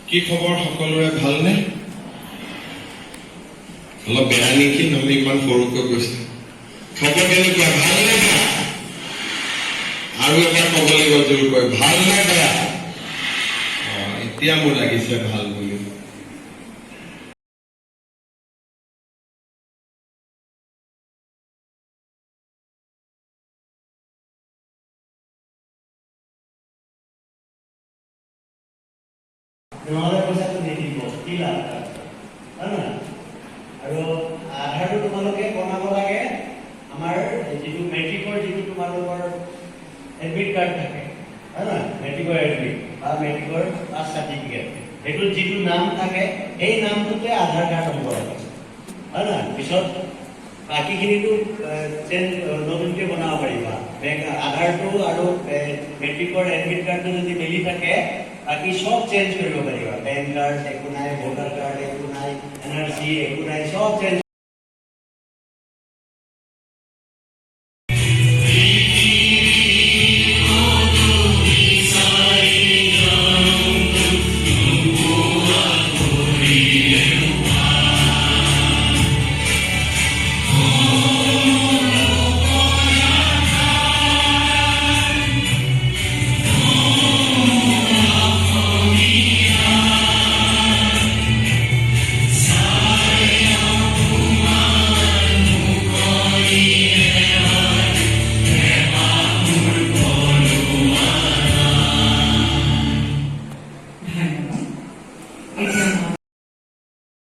কি খবৰ সকলোৰে ভালনে? অলপ বেয়া নেকি? নহলে ইমান সৰুকৈ কৈছে। খবৰ কেনেকুৱা? ভাল নে বেয়া? আৰু এবাৰ ক'ব লাগিব জোৰকৈ, ভাল নে বেয়া? এতিয়া মোৰ লাগিছে ভাল বুলি। নহ'লে পইচাটো নিদিব কি লাভ হয় নহয়? আৰু আধাৰটো তোমালোকে বনাব লাগে আমাৰ যিটো মেট্ৰিকৰ যিটো তোমালোকৰ এডমিট কাৰ্ড থাকে হয় নহয়? মেট্ৰিকৰ এডমিট বা মেট্ৰিকৰ পাছ চাৰ্টিফিকেট, সেইটোত যিটো নাম থাকে সেই নামটোতে আধাৰ কাৰ্ড হ'ব লাগে হয় নহয়? পিছত বাকীখিনিতো নতুনকৈ বনাব পাৰিবা। আধাৰটো আৰু মেট্ৰিকৰ এডমিট কাৰ্ডটো যদি মিলি থাকে বাকি সব চেঞ্জ কৰিব পাৰিবা। পেন কাৰ্ড একো নাই, ভোটাৰ কাৰ্ড একো নাই, NRC একো নাই, সব চেঞ্জ